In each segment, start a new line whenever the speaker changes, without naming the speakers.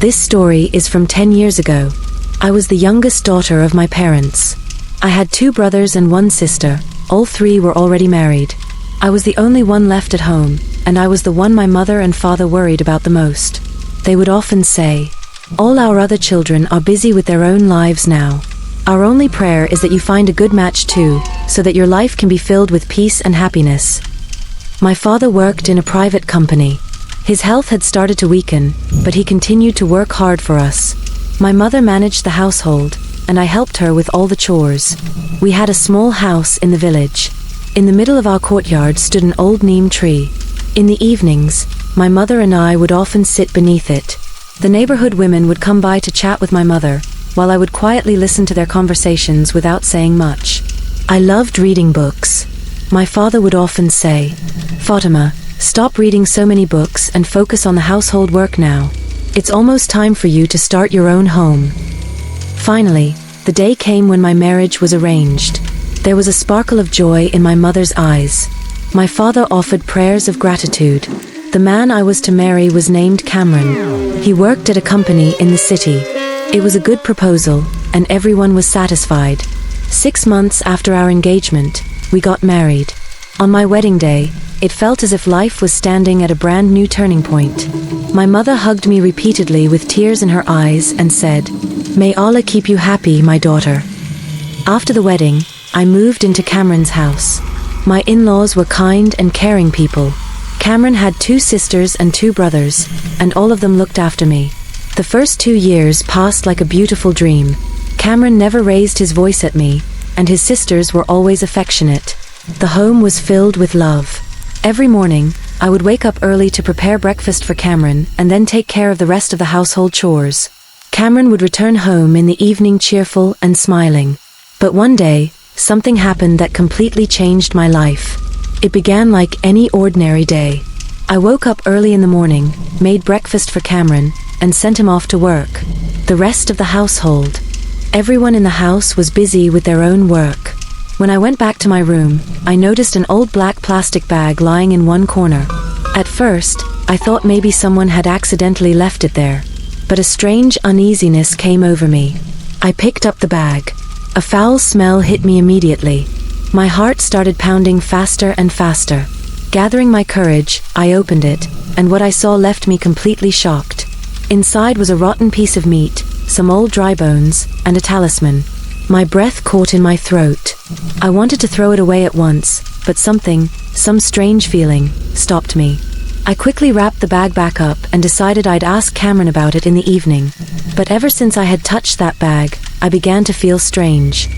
This story is from 10 years ago. I was the youngest daughter of my parents. I had 2 brothers and 1 sister. All 3 were already married. I was the only one left at home, and I was the one my mother and father worried about the most. They would often say, "All our other children are busy with their own lives now. Our only prayer is that you find a good match too, so that your life can be filled with peace and happiness." My father worked in a private company. His health had started to weaken, but he continued to work hard for us. My mother managed the household, and I helped her with all the chores. We had a small house in the village. In the middle of our courtyard stood an old neem tree. In the evenings, my mother and I would often sit beneath it. The neighborhood women would come by to chat with my mother, while I would quietly listen to their conversations without saying much. I loved reading books. My father would often say, "Fatima, stop reading so many books and focus on the household work now. It's almost time for you to start your own home." Finally, the day came when my marriage was arranged. There was a sparkle of joy in my mother's eyes. My father offered prayers of gratitude. The man I was to marry was named Cameron. He worked at a company in the city. It was a good proposal, and everyone was satisfied. 6 months after our engagement, we got married. On my wedding day, it felt as if life was standing at a brand new turning point. My mother hugged me repeatedly with tears in her eyes and said, "May Allah keep you happy, my daughter." After the wedding, I moved into Cameron's house. My in-laws were kind and caring people. Cameron had 2 sisters and 2 brothers, and all of them looked after me. The first 2 years passed like a beautiful dream. Cameron never raised his voice at me, and his sisters were always affectionate. The home was filled with love. Every morning, I would wake up early to prepare breakfast for Cameron and then take care of the rest of the household chores. Cameron would return home in the evening cheerful and smiling. But one day, something happened that completely changed my life. It began like any ordinary day. I woke up early in the morning, made breakfast for Cameron, and sent him off to work. The rest of the household, everyone in the house was busy with their own work. When I went back to my room, I noticed an old black plastic bag lying in one corner. At first, I thought maybe someone had accidentally left it there, but a strange uneasiness came over me. I picked up the bag. A foul smell hit me immediately. My heart started pounding faster and faster. Gathering my courage, I opened it, and what I saw left me completely shocked. Inside was a rotten piece of meat, some old dry bones, and a talisman. My breath caught in my throat. I wanted to throw it away at once, but some strange feeling, stopped me. I quickly wrapped the bag back up and decided I'd ask Cameron about it in the evening. But ever since I had touched that bag, I began to feel strange.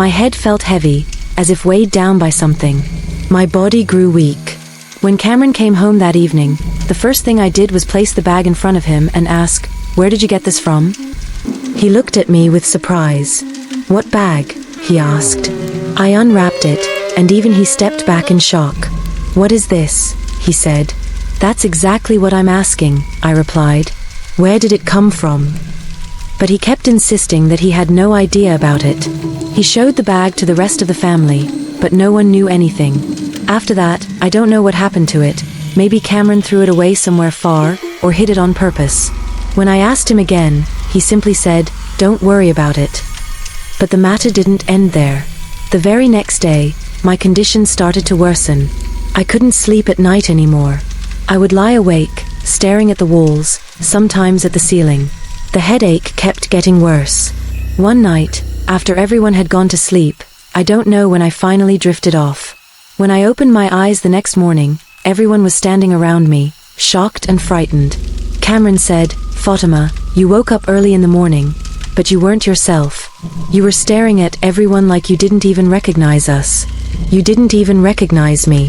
My head felt heavy, as if weighed down by something. My body grew weak. When Cameron came home that evening, the first thing I did was place the bag in front of him and ask, "Where did you get this from?" He looked at me with surprise. "What bag?" he asked. I unwrapped it, and even he stepped back in shock. "What is this?" he said. "That's exactly what I'm asking," I replied. "Where did it come from?" But he kept insisting that he had no idea about it. He showed the bag to the rest of the family, but no one knew anything. After that, I don't know what happened to it. Maybe Cameron threw it away somewhere far, or hid it on purpose. When I asked him again, he simply said, "Don't worry about it." But the matter didn't end there. The very next day, my condition started to worsen. I couldn't sleep at night anymore. I would lie awake, staring at the walls, sometimes at the ceiling. The headache kept getting worse. One night, after everyone had gone to sleep, I don't know when I finally drifted off. When I opened my eyes the next morning, everyone was standing around me, shocked and frightened. Cameron said, "Fatima, you woke up early in the morning, but you weren't yourself. You were staring at everyone like you didn't even recognize us. You didn't even recognize me."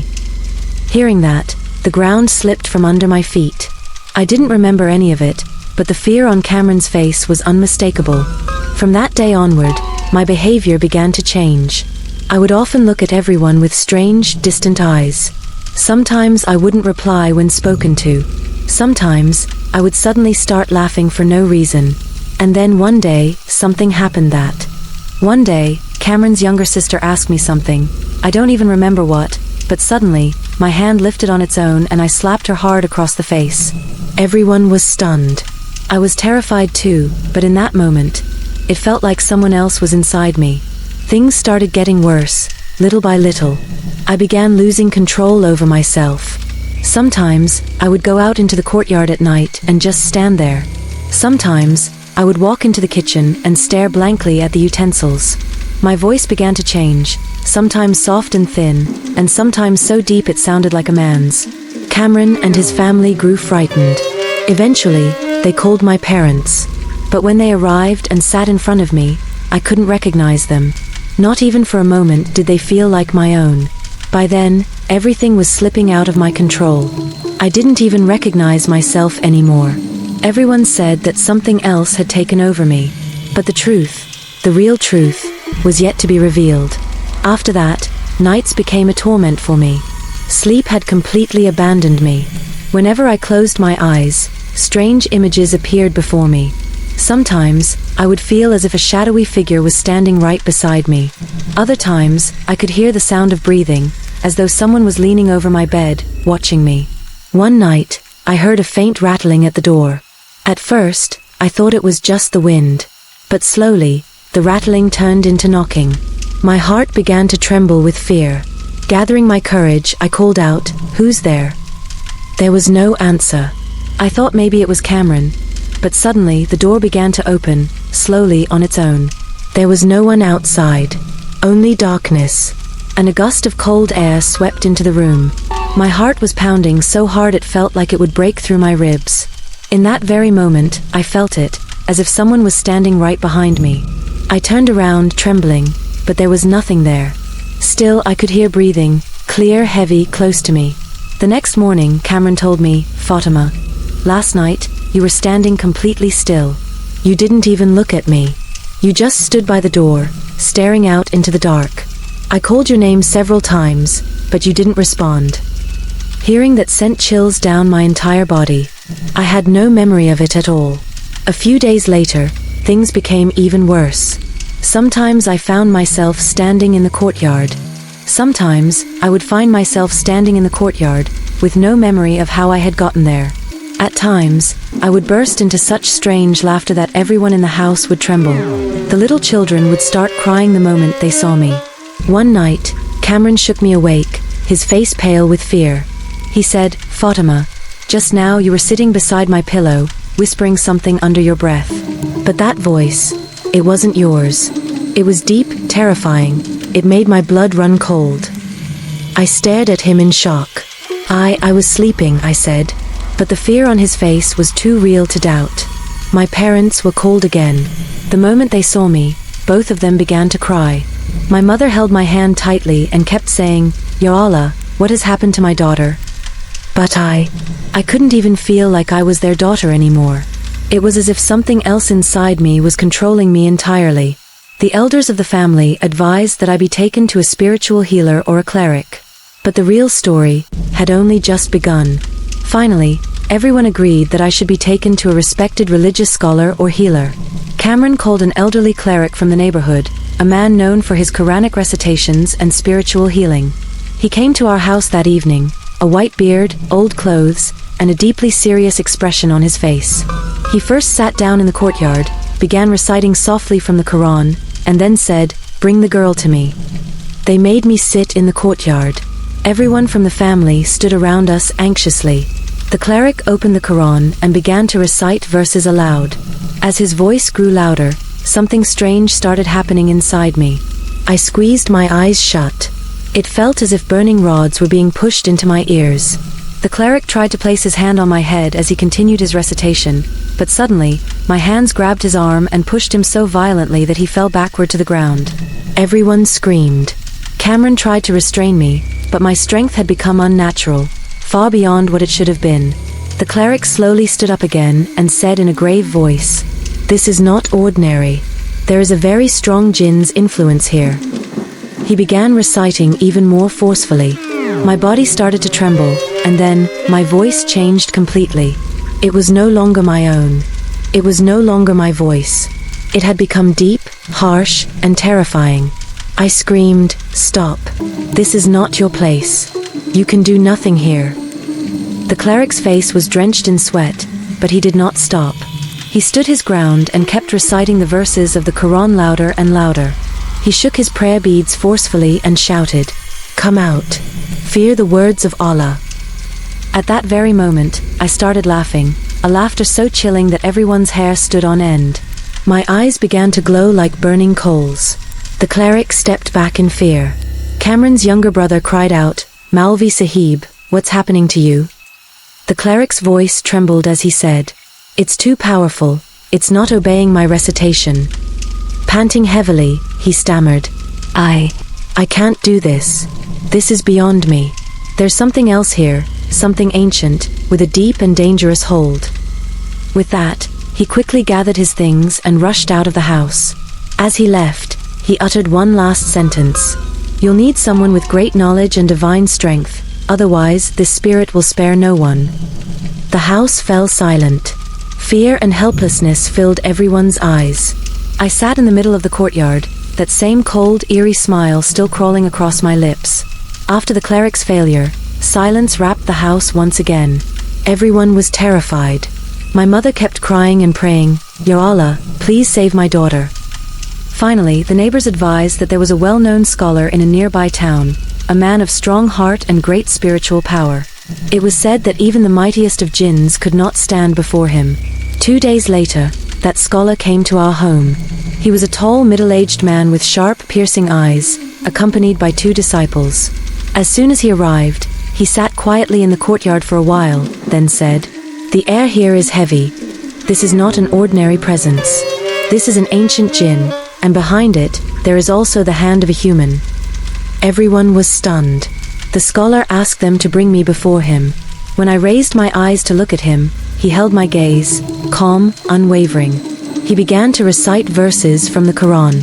Hearing that, the ground slipped from under my feet. I didn't remember any of it, but the fear on Cameron's face was unmistakable. From that day onward, my behavior began to change. I would often look at everyone with strange, distant eyes. Sometimes I wouldn't reply when spoken to. Sometimes, I would suddenly start laughing for no reason. And then one day, something happened that. One day, Cameron's younger sister asked me something. I don't even remember what, but suddenly, my hand lifted on its own and I slapped her hard across the face. Everyone was stunned. I was terrified too, but in that moment, it felt like someone else was inside me. Things started getting worse, little by little. I began losing control over myself. Sometimes, I would go out into the courtyard at night and just stand there. Sometimes, I would walk into the kitchen and stare blankly at the utensils. My voice began to change, sometimes soft and thin, and sometimes so deep it sounded like a man's. Cameron and his family grew frightened. Eventually, they called my parents. But when they arrived and sat in front of me, I couldn't recognize them. Not even for a moment did they feel like my own. By then, everything was slipping out of my control. I didn't even recognize myself anymore. Everyone said that something else had taken over me. But the truth, the real truth, was yet to be revealed. After that, nights became a torment for me. Sleep had completely abandoned me. Whenever I closed my eyes, strange images appeared before me. Sometimes, I would feel as if a shadowy figure was standing right beside me. Other times, I could hear the sound of breathing, as though someone was leaning over my bed, watching me. One night, I heard a faint rattling at the door. At first, I thought it was just the wind. But slowly, the rattling turned into knocking. My heart began to tremble with fear. Gathering my courage, I called out, "Who's there?" There was no answer. I thought maybe it was Cameron. But suddenly, the door began to open, slowly on its own. There was no one outside. Only darkness. And a gust of cold air swept into the room. My heart was pounding so hard it felt like it would break through my ribs. In that very moment, I felt it, as if someone was standing right behind me. I turned around, trembling, but there was nothing there. Still, I could hear breathing, clear, heavy, close to me. The next morning, Cameron told me, "Fatima, last night, you were standing completely still. You didn't even look at me. You just stood by the door, staring out into the dark. I called your name several times, but you didn't respond." Hearing that sent chills down my entire body. I had no memory of it at all. A few days later, things became even worse. Sometimes I found myself standing in the courtyard. Sometimes I would find myself standing in the courtyard, with no memory of how I had gotten there. At times, I would burst into such strange laughter that everyone in the house would tremble. The little children would start crying the moment they saw me. One night, Cameron shook me awake, his face pale with fear. He said, "Fatima, just now you were sitting beside my pillow, whispering something under your breath. But that voice, it wasn't yours. It was deep, terrifying. It made my blood run cold." I stared at him in shock. I was sleeping," I said. But the fear on his face was too real to doubt. My parents were called again. The moment they saw me, both of them began to cry. My mother held my hand tightly and kept saying, "Ya Allah, what has happened to my daughter?" But I couldn't even feel like I was their daughter anymore. It was as if something else inside me was controlling me entirely. The elders of the family advised that I be taken to a spiritual healer or a cleric. But the real story had only just begun. Finally, everyone agreed that I should be taken to a respected religious scholar or healer. Cameron called an elderly cleric from the neighborhood, a man known for his Quranic recitations and spiritual healing. He came to our house that evening, a white beard, old clothes, and a deeply serious expression on his face. He first sat down in the courtyard, began reciting softly from the Quran, and then said, "Bring the girl to me." They made me sit in the courtyard. Everyone from the family stood around us anxiously. The cleric opened the Quran and began to recite verses aloud. As his voice grew louder, something strange started happening inside me. I squeezed my eyes shut. It felt as if burning rods were being pushed into my ears. The cleric tried to place his hand on my head as he continued his recitation, but suddenly, my hands grabbed his arm and pushed him so violently that he fell backward to the ground. Everyone screamed. Cameron tried to restrain me, but my strength had become unnatural, far beyond what it should have been. The cleric slowly stood up again and said in a grave voice, "This is not ordinary. There is a very strong jinn's influence here." He began reciting even more forcefully. My body started to tremble, and then, my voice changed completely. It was no longer my own. It was no longer my voice. It had become deep, harsh, and terrifying. I screamed, "Stop. This is not your place. You can do nothing here." The cleric's face was drenched in sweat, but he did not stop. He stood his ground and kept reciting the verses of the Quran louder and louder. He shook his prayer beads forcefully and shouted, "Come out. Fear the words of Allah." At that very moment, I started laughing, a laughter so chilling that everyone's hair stood on end. My eyes began to glow like burning coals. The cleric stepped back in fear. Cameron's younger brother cried out, "Malvi Sahib, what's happening to you?" The cleric's voice trembled as he said, "It's too powerful, it's not obeying my recitation." Panting heavily, he stammered, I can't do this. This is beyond me. There's something else here, something ancient, with a deep and dangerous hold." With that, he quickly gathered his things and rushed out of the house. As he left, he uttered one last sentence. "You'll need someone with great knowledge and divine strength, otherwise this spirit will spare no one." The house fell silent. Fear and helplessness filled everyone's eyes. I sat in the middle of the courtyard, that same cold, eerie smile still crawling across my lips. After the cleric's failure, silence wrapped the house once again. Everyone was terrified. My mother kept crying and praying, "Ya Allah, please save my daughter." Finally, the neighbors advised that there was a well-known scholar in a nearby town, a man of strong heart and great spiritual power. It was said that even the mightiest of jinns could not stand before him. 2 days later, that scholar came to our home. He was a tall, middle-aged man with sharp, piercing eyes, accompanied by 2 disciples. As soon as he arrived, he sat quietly in the courtyard for a while, then said, "The air here is heavy. This is not an ordinary presence. This is an ancient jinn, and behind it, there is also the hand of a human." Everyone was stunned. The scholar asked them to bring me before him. When I raised my eyes to look at him, he held my gaze, calm, unwavering. He began to recite verses from the Quran.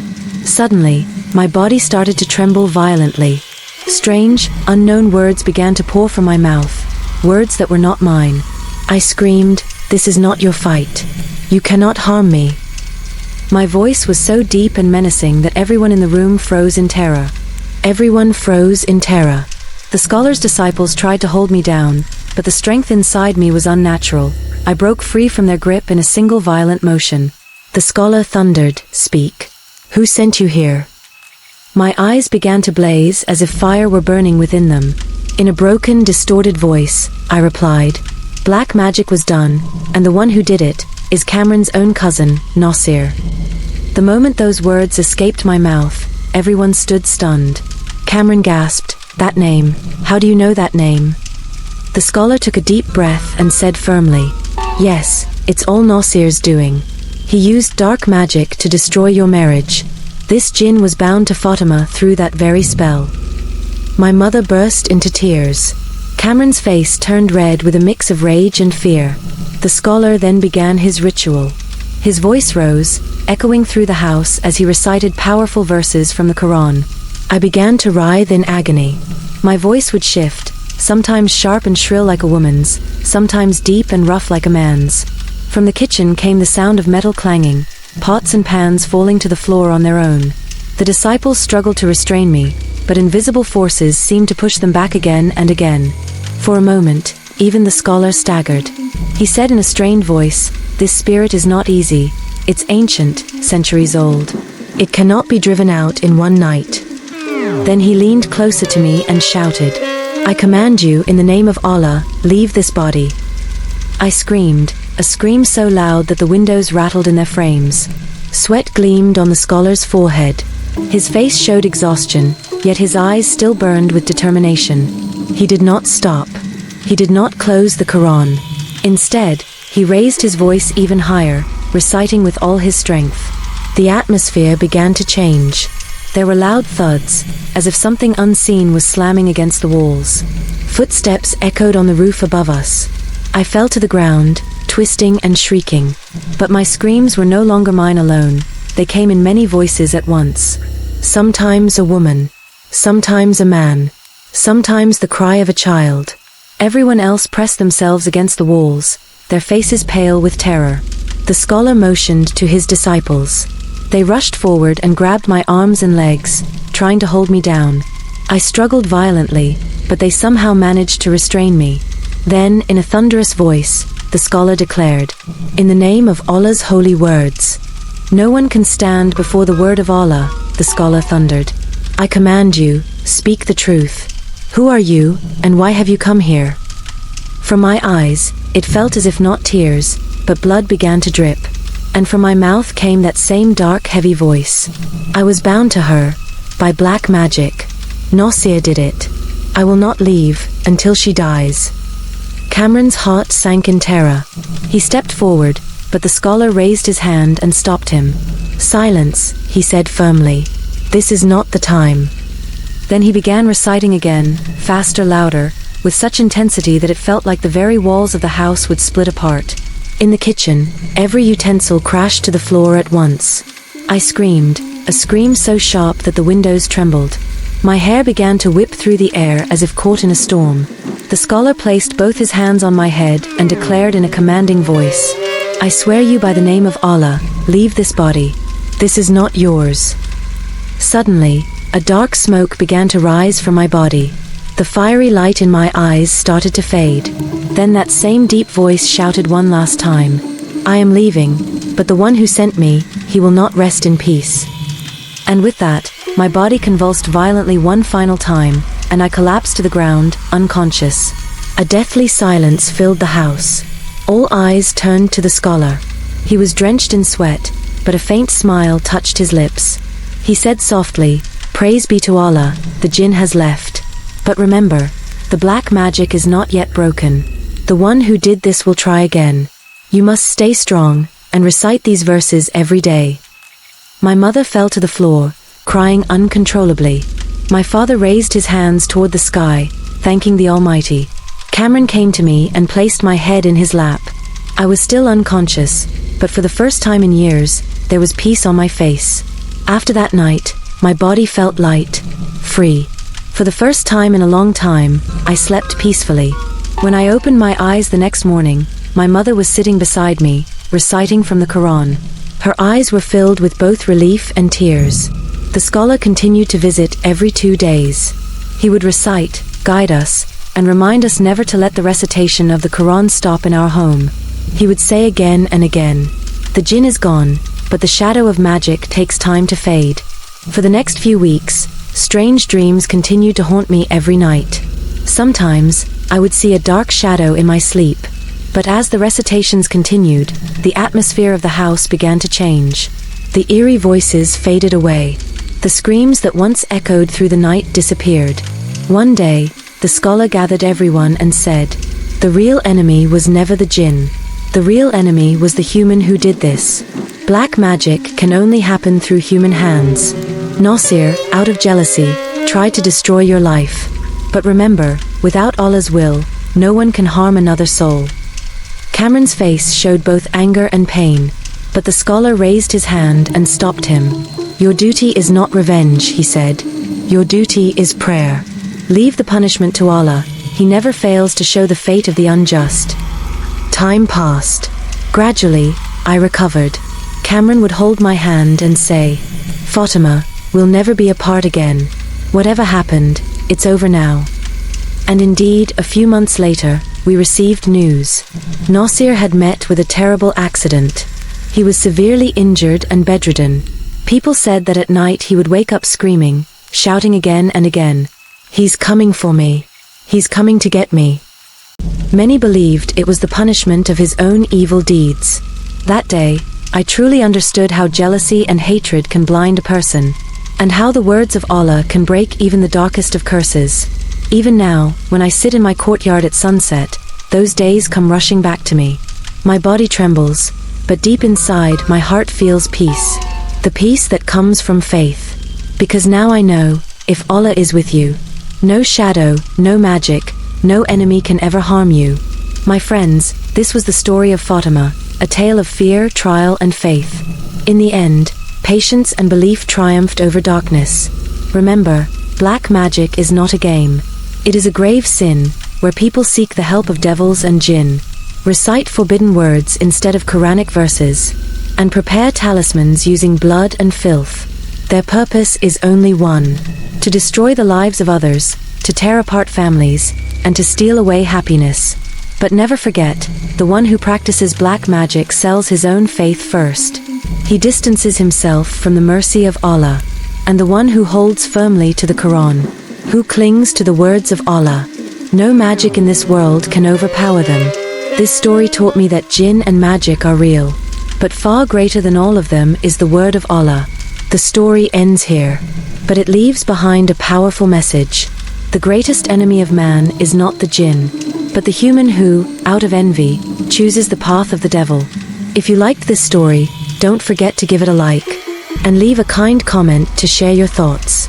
Suddenly, my body started to tremble violently. Strange, unknown words began to pour from my mouth, words that were not mine. I screamed, "This is not your fight. You cannot harm me." My voice was so deep and menacing that everyone in the room froze in terror. Everyone froze in terror. The scholar's disciples tried to hold me down, but the strength inside me was unnatural. I broke free from their grip in a single violent motion. The scholar thundered, "Speak. Who sent you here?" My eyes began to blaze as if fire were burning within them. In a broken, distorted voice, I replied, "Black magic was done, and the one who did it is Cameron's own cousin, Nasir." The moment those words escaped my mouth, everyone stood stunned. Cameron gasped, "That name, how do you know that name?" The scholar took a deep breath and said firmly, "Yes, it's all Nasir's doing. He used dark magic to destroy your marriage. This jinn was bound to Fatima through that very spell." My mother burst into tears. Cameron's face turned red with a mix of rage and fear. The scholar then began his ritual. His voice rose, echoing through the house as he recited powerful verses from the Quran. I began to writhe in agony. My voice would shift, sometimes sharp and shrill like a woman's, sometimes deep and rough like a man's. From the kitchen came the sound of metal clanging, pots and pans falling to the floor on their own. The disciples struggled to restrain me, but invisible forces seemed to push them back again and again. For a moment, even the scholar staggered. He said in a strained voice, "This spirit is not easy. It's ancient, centuries old. It cannot be driven out in one night." Then he leaned closer to me and shouted, "I command you, in the name of Allah, leave this body." I screamed, a scream so loud that the windows rattled in their frames. Sweat gleamed on the scholar's forehead. His face showed exhaustion, yet his eyes still burned with determination. He did not stop. He did not close the Quran. Instead, he raised his voice even higher, reciting with all his strength. The atmosphere began to change. There were loud thuds, as if something unseen was slamming against the walls. Footsteps echoed on the roof above us. I fell to the ground, twisting and shrieking. But my screams were no longer mine alone. They came in many voices at once. Sometimes a woman, sometimes a man, sometimes the cry of a child. Everyone else pressed themselves against the walls, their faces pale with terror. The scholar motioned to his disciples. They rushed forward and grabbed my arms and legs, trying to hold me down. I struggled violently, but they somehow managed to restrain me. Then, in a thunderous voice, the scholar declared. In the name of Allah's holy words. No one can stand before the word of Allah, the scholar thundered. I command you, speak the truth. Who are you, and why have you come here? From my eyes, it felt as if not tears, but blood began to drip. And from my mouth came that same dark, heavy voice. I was bound to her, by black magic. Nasir did it. I will not leave, until she dies. Cameron's heart sank in terror. He stepped forward, but the scholar raised his hand and stopped him. Silence, he said firmly. This is not the time. Then he began reciting again, faster, louder, with such intensity that it felt like the very walls of the house would split apart. In the kitchen, every utensil crashed to the floor at once. I screamed, a scream so sharp that the windows trembled. My hair began to whip through the air as if caught in a storm. The scholar placed both his hands on my head and declared in a commanding voice, I swear you by the name of Allah, leave this body. This is not yours. Suddenly, a dark smoke began to rise from my body. The fiery light in my eyes started to fade. Then that same deep voice shouted one last time, I am leaving, but the one who sent me, he will not rest in peace. And with that, my body convulsed violently one final time, and I collapsed to the ground, unconscious. A deathly silence filled the house. All eyes turned to the scholar. He was drenched in sweat, but a faint smile touched his lips. He said softly, Praise be to Allah, the jinn has left. But remember, the black magic is not yet broken. The one who did this will try again. You must stay strong, and recite these verses every day. My mother fell to the floor, crying uncontrollably. My father raised his hands toward the sky, thanking the Almighty. Cameron came to me and placed my head in his lap. I was still unconscious, but for the first time in years, there was peace on my face. After that night, my body felt light, free. For the first time in a long time, I slept peacefully. When I opened my eyes the next morning, my mother was sitting beside me, reciting from the Quran. Her eyes were filled with both relief and tears. The scholar continued to visit every 2 days. He would recite, guide us, and remind us never to let the recitation of the Quran stop in our home. He would say again and again, the jinn is gone, but the shadow of magic takes time to fade. For the next few weeks, strange dreams continued to haunt me every night. Sometimes, I would see a dark shadow in my sleep. But as the recitations continued, the atmosphere of the house began to change. The eerie voices faded away. The screams that once echoed through the night disappeared. One day, the scholar gathered everyone and said, the real enemy was never the jinn. The real enemy was the human who did this. Black magic can only happen through human hands. Nasir, out of jealousy, tried to destroy your life. But remember, without Allah's will, no one can harm another soul. Cameron's face showed both anger and pain, but the scholar raised his hand and stopped him. Your duty is not revenge, he said. Your duty is prayer. Leave the punishment to Allah. He never fails to show the fate of the unjust. Time passed. Gradually, I recovered. Cameron would hold my hand and say, Fatima, we'll never be apart again. Whatever happened, it's over now. And indeed, a few months later, we received news. Nasir had met with a terrible accident. He was severely injured and bedridden. People said that at night he would wake up screaming, shouting again and again, He's coming for me. He's coming to get me. Many believed it was the punishment of his own evil deeds. That day, I truly understood how jealousy and hatred can blind a person, and how the words of Allah can break even the darkest of curses. Even now, when I sit in my courtyard at sunset, those days come rushing back to me. My body trembles, but deep inside my heart feels peace. The peace that comes from faith. Because now I know, if Allah is with you, no shadow, no magic, no enemy can ever harm you. My friends, this was the story of Fatima, a tale of fear, trial, and faith. In the end, patience and belief triumphed over darkness. Remember, black magic is not a game. It is a grave sin, where people seek the help of devils and jinn. Recite forbidden words instead of Quranic verses, and prepare talismans using blood and filth. Their purpose is only one: to destroy the lives of others, to tear apart families, and to steal away happiness. But never forget, the one who practices black magic sells his own faith first. He distances himself from the mercy of Allah, and the one who holds firmly to the Quran, who clings to the words of Allah. No magic in this world can overpower them. This story taught me that jinn and magic are real, but far greater than all of them is the word of Allah. The story ends here, but it leaves behind a powerful message. The greatest enemy of man is not the jinn, but the human who, out of envy, chooses the path of the devil. If you liked this story, don't forget to give it a like, and leave a kind comment to share your thoughts.